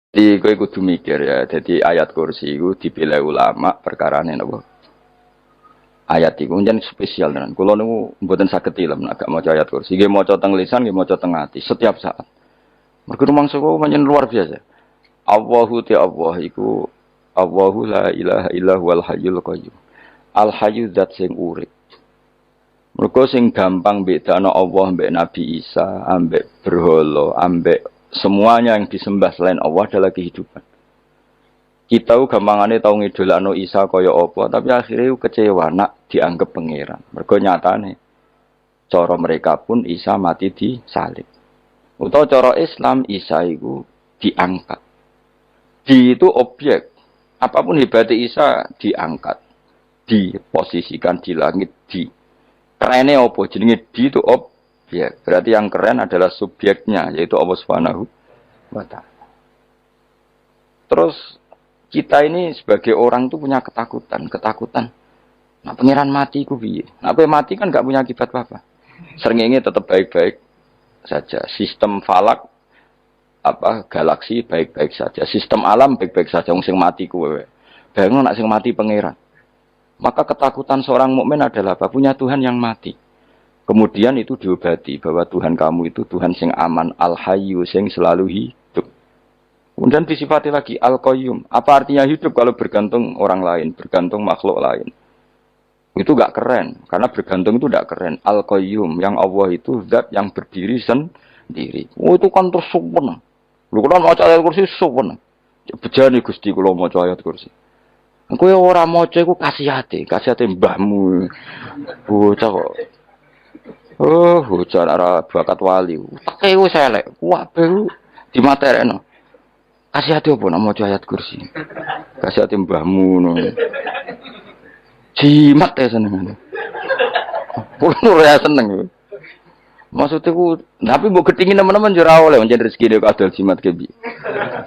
Jadi kowe kudu mikir ya. Jadi ayat kursi itu dipilih ulama perkarane napa? Ayat iku njen spesial tenan. Kula niku mboten saged tilem nek gak maca ayat kursi. Nggih maca teng lisan, nggih maca teng ati setiap saat. Mergo rumangsa kok pancen luar biasa. Allahu ti Allah iku Allahu la ilaha illa huwal hayyul qayyum. Al hayyu zat sing urip. Mergo sing gampang bedano Allah mbek Nabi Isa, ambek berhala, ambek semuanya yang disembah selain Allah adalah kehidupan. Kita gampangane tau ngidolakno Isa kaya apa, tapi akhirnya kecewa nak dianggap pangeran. Mergo nyatane cara mereka pun Isa mati di salib. Utawa cara Islam Isa iku diangkat. Di itu objek. Apapun hebatnya Isa diangkat, diposisikan di langit di. Kerennya apa? Jenenge di itu objek. Berarti yang keren adalah subjeknya, yaitu Allah Subhanahu wa Ta'ala. Terus kita ini sebagai orang tuh punya ketakutan. Nah, pangeran mati ku piye? Nah, mati kan gak punya akibat apa-apa. Srengenge tetap baik-baik saja. Sistem falak galaksi baik-baik saja. Sistem alam baik-baik saja. Wong sing mati kuwe. Bayangno nek sing mati pangeran. Maka ketakutan seorang mukmin adalah apa? Punya Tuhan yang mati. Kemudian itu diobati bahwa Tuhan kamu itu Tuhan sing aman, al-hayyu sing selalu hidup. Kemudian disifati lagi al-qayyum. Apa artinya hidup kalau bergantung orang lain, bergantung makhluk lain? Itu gak keren, karena bergantung itu gak keren. Al-qayyum, yang Allah itu zat yang berdiri sendiri. Oh itu kan terus sempurna. Lu kalau mau ayat kursi sempurna. Bejani Gusti kalau mau ayat kursi. Kowe ora maca iku kasihate mbahmu. Bocah kok. Oh, bocah ora bakat wali. Teke wis elek, kabeh dimaterekno. Kasihate opo nek maca ayat kursi? Kasihate mbahmu ngono. Jimat ya seneng. Kulo ora seneng. Maksudnya ku, tapi mbok ketingin teman-teman yo ora oleh njen rezekine kadal jimat ke piye.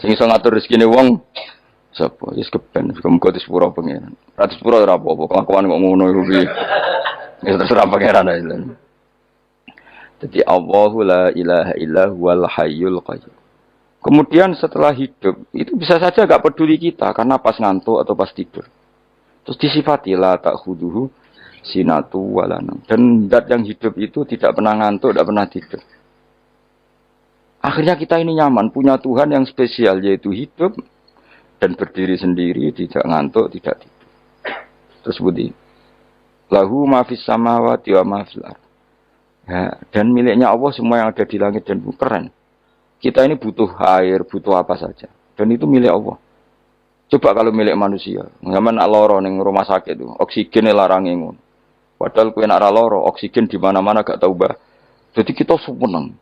Sing iso ngatur rezekine wong sapa wis keben muga disepuro pangeran. Ra disepuro ora apa-apa, kelakuan kok ngono iku piye. Ya terserah pangeran ae. Jadi Allahu la ilaha illa huwal hayyul qayyum. Kemudian setelah hidup itu bisa saja enggak peduli kita karena pas ngantuk atau pas tidur. Terus disifati la ta'khuduhu sinatu walanam. Dan zat yang hidup itu tidak pernah ngantuk, tidak pernah tidur. Akhirnya kita ini nyaman punya Tuhan yang spesial yaitu hidup dan berdiri sendiri, tidak ngantuk, tidak tidur. Terus budi. Lahu ma fis samawati wa ma fil ardh. Ya, dan miliknya Allah semua yang ada di langit dan bumi. Keren. Kita ini butuh air, butuh apa saja. Dan itu milik Allah. Coba kalau milik manusia. Zaman loro ning rumah sakit itu, oksigen larang ngono. Padahal kowe nek ora loro, oksigen di mana-mana gak tau mbah. Jadi kita seneng.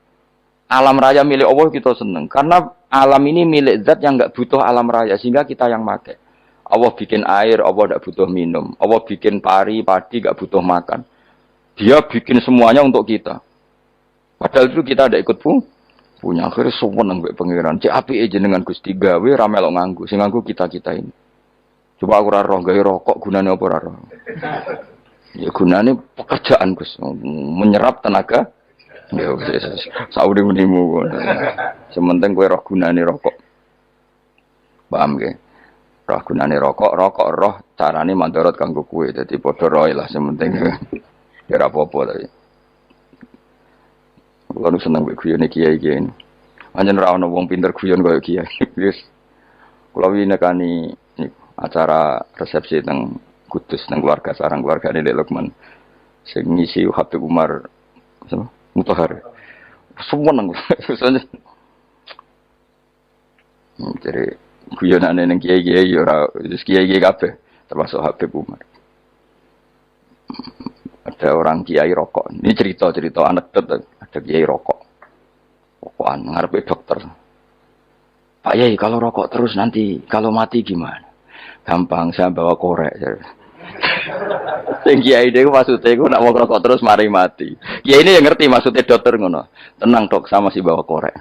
Alam raya milik Allah kita seneng. Karena alam ini milik zat yang enggak butuh alam raya. Sehingga kita yang pakai. Allah bikin air, Allah enggak butuh minum. Allah bikin padi enggak butuh makan. Dia bikin semuanya untuk kita. Padahal itu kita tidak ikut punya. Akhirnya seneng mbek pangeran. Cek apike jenengan Gusti gawe ra melok nganggo. Sing nganggo kita-kita ini. Coba aku ora roh gawe rokok gunane apa ora roh. Ya gunane pekerjaan Gus. Menyerap tenaga. Ya wis sauri menimu. Sementing kowe roh gunane rokok. Paham nggih? Roh gunane rokok roh carane mandorot kanggo kowe. Dadi padha roe lah sementing ya ora apa-apa tapi. Kulo seneng mek guyone kiai-kiai. Anjen ora ono wong pinter guyon kaya kiai. Wis kulo winekani acara resepsi teng Kudus nang keluarga sarang keluargane Dek Lukman. Sing ngisi Habib Umar Mutahar. Semua nang jadi guyonane ning kiai-kiai ora wis kiai-kiai kabeh termasuk Habib Umar. Ada orang kiai rokok. Ini cerita anekdot ada kiai rokok. Rokokan ngarepe dokter. Pak Yai kalau rokok terus nanti kalau mati gimana? Gampang saya bawa korek. Sing kiai dhewe maksudnya iku nek mau rokok terus mari mati. Kiai ini yang ngerti maksudnya dokter ngono. Tenang dok, sama si bawa korek.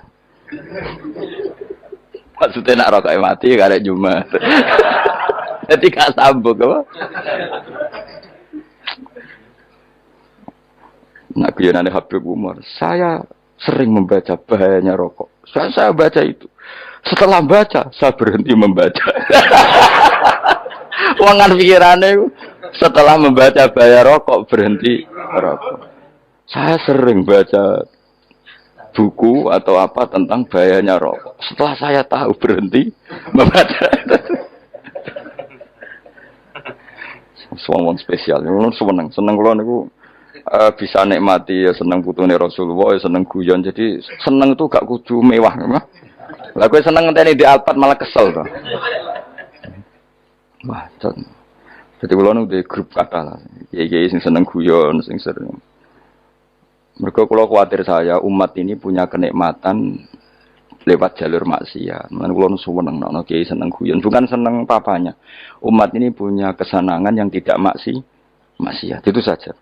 Maksudnya nak rokok mati karek Jumat. Jadi gak sambung apa? Nak guyonane Habib Umar. Saya sering membaca bahayanya rokok. Saya baca itu. Setelah baca, saya berhenti membaca. Wangan pikirannya setelah membaca bahaya rokok berhenti rokok. Saya sering baca buku atau apa tentang bahayanya rokok. Setelah saya tahu berhenti membaca. Suwon spesial, seneng kalau niku bisa nikmati ya seneng putune Rasulullah, ya seneng guyon. Jadi seneng itu gak kudu mewah, mah. Lah kowe seneng ngenteni di Alphard malah kesel to. Wah, jadi kalau nu di grup kata lah, kiai sing seneng guyon, sing sering. Mereka kalau khawatir saya umat ini punya kenikmatan lewat jalur maksiat. Mana kalau nu seneng, no kiai seneng guyon, bukan seneng papanya. Umat ini punya kesenangan yang tidak maksiat, itu saja.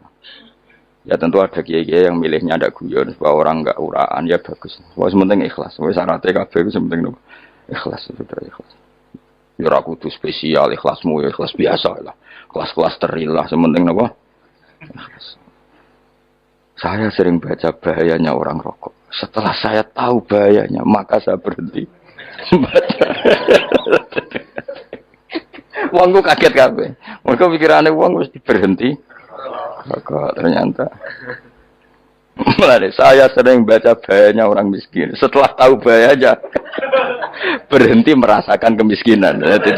Ya tentu ada kiai-kiai yang milihnya ada guyon supaya orang enggak uraan ya bagus. Wah sementing ikhlas. Wah syaratnya kabeh itu sementing ikhlas sudah ikhlas. Ya ora kudu spesial ikhlasmu ya ikhlas biasa lah. Kelas-kelas terilah sementing napa? Ikhlas. Saya sering baca bahayanya orang rokok. Setelah saya tahu bahayanya, maka saya berhenti baca. Wongku kaget kabeh. Mergo pikirane wong wis berhenti rokok ternyata. Mulai saya sering baca bahayanya orang miskin. Setelah tahu bahayanya, berhenti merasakan kemiskinan. Jadi,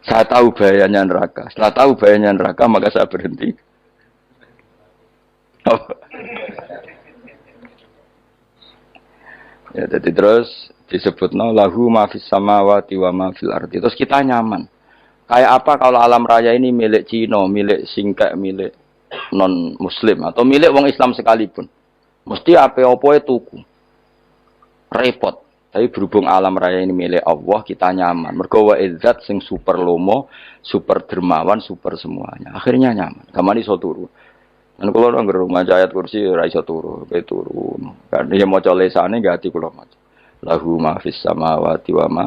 saya tahu bahayanya neraka. Setelah tahu bahayanya neraka, maka saya berhenti. Ya, jadi terus disebutnya lahu ma fis samawati wa ma fil ardi. Terus kita nyaman. Kayak apa kalau alam raya ini milik Cina, milik Singkek, milik non Muslim atau milik wong Islam sekalipun. Mesti apa-apa tuku. Repot. Tapi berhubung alam raya ini milik Allah, kita nyaman. Mergo wa izzat sing super lomo, super dermawan, super semuanya. Akhirnya nyaman. Kamane iso turu. Dan kalau nang rumah ayat kursi ora iso turu, pe turu. Kan dia maca lesane gak ati kula maca. Lahu ma fis samawati wa ma.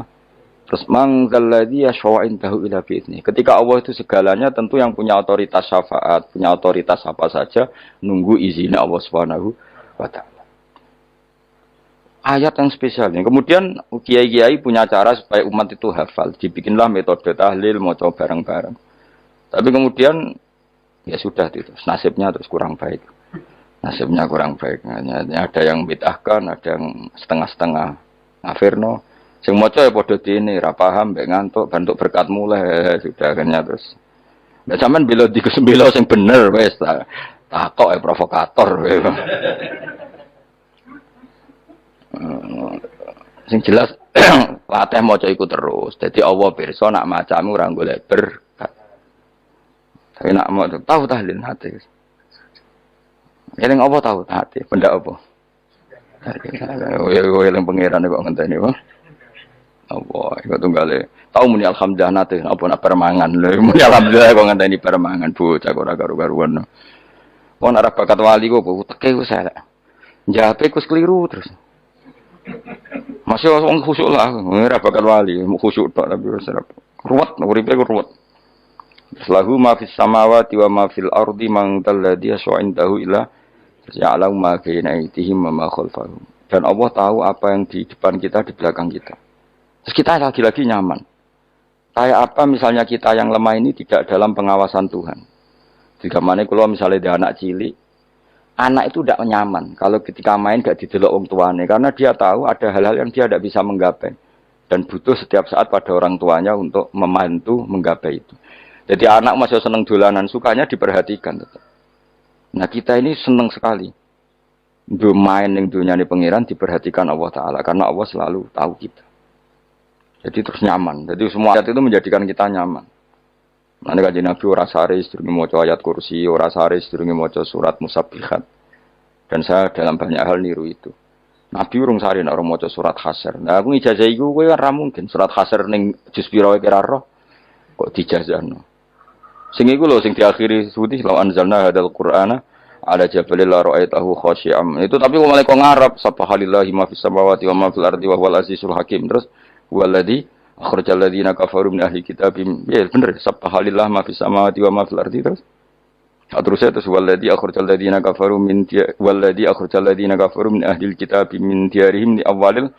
Terus mangzalladzi yashfa'u indahu ila bi'izni. Ketika Allah itu segalanya tentu yang punya otoritas syafaat, punya otoritas apa saja nunggu izinnya Allah Subhanahu wa taala. Ayat yang spesial ini. Kemudian kiai-kiai punya cara supaya umat itu hafal. Dibikinlah metode tahlil, maca bareng-bareng. Tapi kemudian ya sudah itu, nasibnya terus kurang baik. Nasibnya kurang baik. Ada yang bid'ahkan, ada yang setengah-setengah ngafirno. Sing maca ya padha dene, ra paham, mbek ngantuk, bentuk berkat mulai sudah akhirnya terus. Nek sampean bela dikesembelo sing bener wis takok provokator. Sing jelas latih maca iku terus. Dadi Allah pirsa nak macamu ora golek berkat. Tapi nak mau tahu tahlil hati. Eling apa tahu hati? Benda apa? Eling pangeran kok ngenteni wae. Apa iku tunggale. Tahu muni alhamdulillah nate apa nak permangan. Lho muni alhamdulillah kok ngenteni permangan bocah ora karo-karuan. Wong arep bakat wali kok teke wis elek. Njape kus keliru terus. Masih wong khusyuk lah, ora bakat wali, khusyuk tok tapi wis ruwet, uripe ruwet. Lahu ma fis samawati wa ma fil ardi man dalladhi yasha'indahu ila ya'lamu ma baina aydihim wa ma khalfahum. Dan Allah tahu apa yang di depan kita, di belakang kita. Terus kita lagi-lagi nyaman. Kayak apa misalnya kita yang lemah ini tidak dalam pengawasan Tuhan. Jika mana kalau misalnya dia anak cilik, anak itu tidak nyaman kalau ketika main gak didelok wong tuane karena dia tahu ada hal-hal yang dia tidak bisa menggapai dan butuh setiap saat pada orang tuanya untuk membantu menggapai itu. Jadi anak masih seneng dolanan, sukanya diperhatikan tetap. Nah kita ini seneng sekali. Main yang dunia ini pengiran diperhatikan Allah Ta'ala karena Allah selalu tahu kita. Jadi terus nyaman. Jadi semua ayat itu menjadikan kita nyaman. Nanti kajian Nabi ora sare sedurunge maca ayat kursi, ora sare sedurunge maca surat Musabbihat. Dan saya dalam banyak hal niru itu. Nabi urung sare nek ora maca surat Hasyr. Nah aku ijazah iku kowe ora mungkin surat Hasyr ning juz pira kira roh kok dijazahno. Sing iku lho sing diakhiri suti law anzalna hadzal qur'ana ala jabalil la ra'aitahu khashi'am. Itu tapi kok malah kok ngarep subhanallahi ma fis samawati wa ma fil ardi wa huwal azizul hakim. Terus waladzi akhrajal ladzina kafaru min ahli kitab. Ya bener subhanallah ma fis samawati wa ma fil ardi terus. Terusnya terus waladhi akhrajal ladzina kafaru min walladhi akhrajal ladzina kafaru min ahlil kitab min diyarihim li awalil